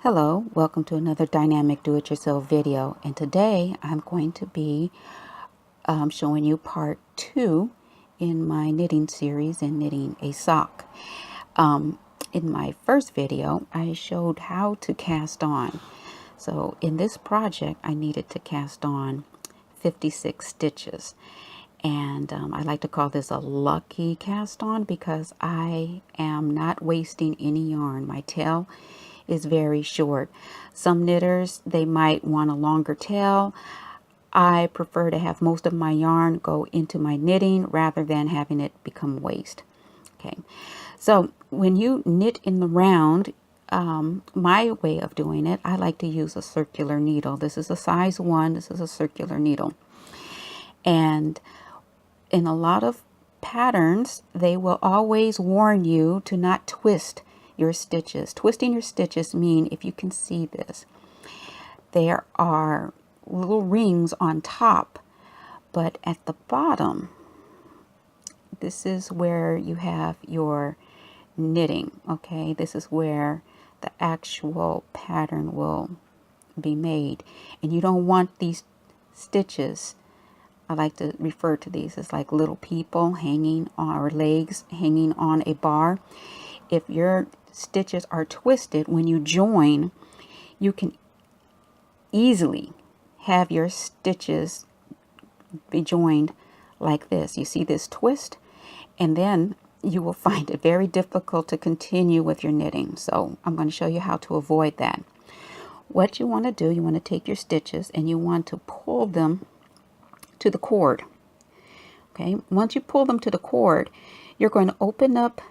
Hello, welcome to another dynamic do-it-yourself video, and today I'm going to be showing you part 2 in my knitting series in knitting a sock. In my first video I showed how to cast on. So in this project I needed to cast on 56 stitches, and I like to call this a lucky cast on because I am not wasting any yarn. My tail is very short. Some knitters, they might want a longer tail. I prefer to have most of my yarn go into my knitting rather than having it become waste. Okay, so when you knit in the round, my way of doing it, I like to use a circular needle. This is a size 1. This is a circular needle. And in a lot of patterns, they will always warn you to not twist your stitches. Twisting your stitches mean, if you can see this, there are little rings on top, but at the bottom, this is where you have your knitting. Okay, this is where the actual pattern will be made, and you don't want these stitches. I like to refer to these as like little people hanging on, or legs hanging on a bar. If your stitches are twisted when you join, you can easily have your stitches be joined like this. You see this twist, and then you will find it very difficult to continue with your knitting. So I'm going to show you how to avoid that. What you want to do, you want to take your stitches and you want to pull them to the cord. Okay, once you pull them to the cord, you're going to open up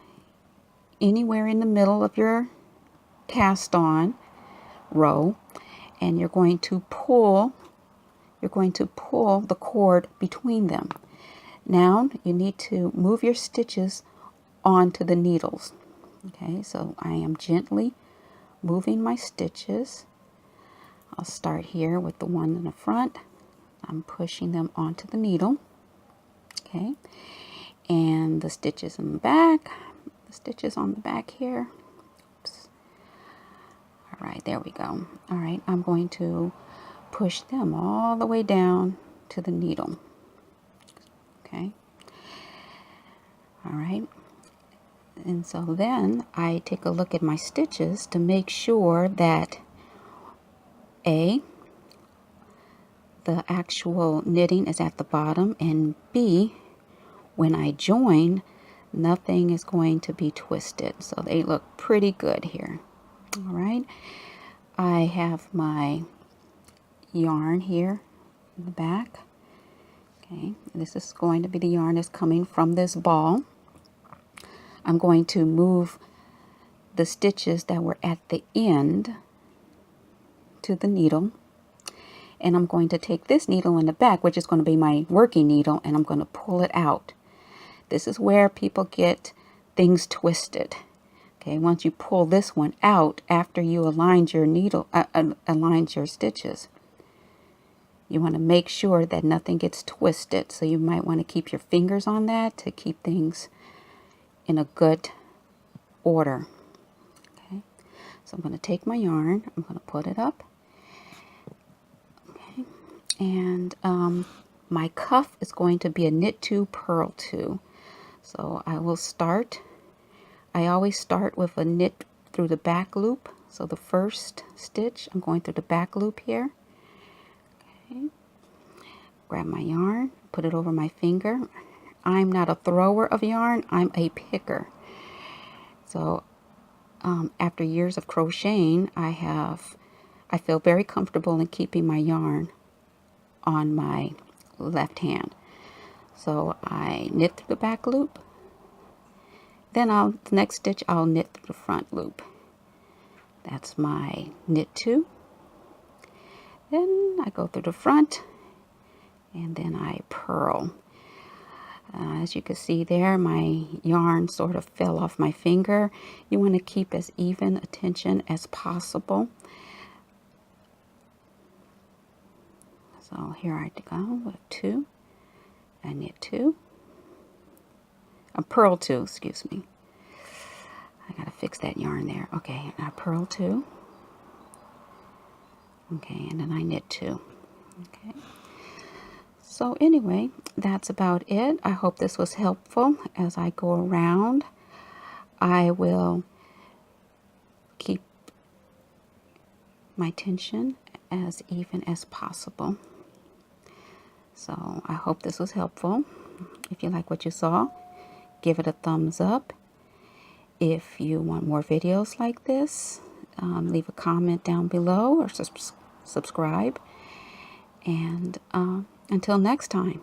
anywhere in the middle of your cast on row, and you're going to pull the cord between them. Now you need to move your stitches onto the needles. Okay, so I am gently moving my stitches. I'll start here with the one in the front. I'm pushing them onto the needle. Okay, and the stitches in the back, the stitches on the back here. Oops. All right, there we go. All right, I'm going to push them all the way down to the needle. Okay, all right, and so then I take a look at my stitches to make sure that A, the actual knitting is at the bottom, and B, when I join, nothing is going to be twisted. So they look pretty good here. All right, I have my yarn here in the back. Okay, this is going to be the yarn that's coming from this ball. I'm going to move the stitches that were at the end to the needle, and I'm going to take this needle in the back, which is going to be my working needle, and I'm going to pull it out. This is where people get things twisted. Okay, once you pull this one out after you aligned your needle, aligned your stitches, you want to make sure that nothing gets twisted. So you might want to keep your fingers on that to keep things in a good order. Okay, so I'm going to take my yarn, I'm going to put it up. Okay, and my cuff is going to be a knit 2 purl 2. So I will start, I always start with a knit through the back loop. So the first stitch, I'm going through the back loop here. Okay, grab my yarn, put it over my finger. I'm not a thrower of yarn, I'm a picker. So after years of crocheting, I feel very comfortable in keeping my yarn on my left hand. So I knit through the back loop, then the next stitch I'll knit through the front loop. That's my knit 2. Then I go through the front, and then I purl. As you can see there, my yarn sort of fell off my finger. You want to keep as even a tension as possible. So here I go with 2. I knit 2. A purl 2, excuse me. I gotta fix that yarn there. Okay, and I purl 2. Okay, and then I knit 2. Okay. So anyway, that's about it. I hope this was helpful. As I go around, I will keep my tension as even as possible. So I hope this was helpful. If you like what you saw, give it a thumbs up. If you want more videos like this, leave a comment down below or subscribe. And until next time.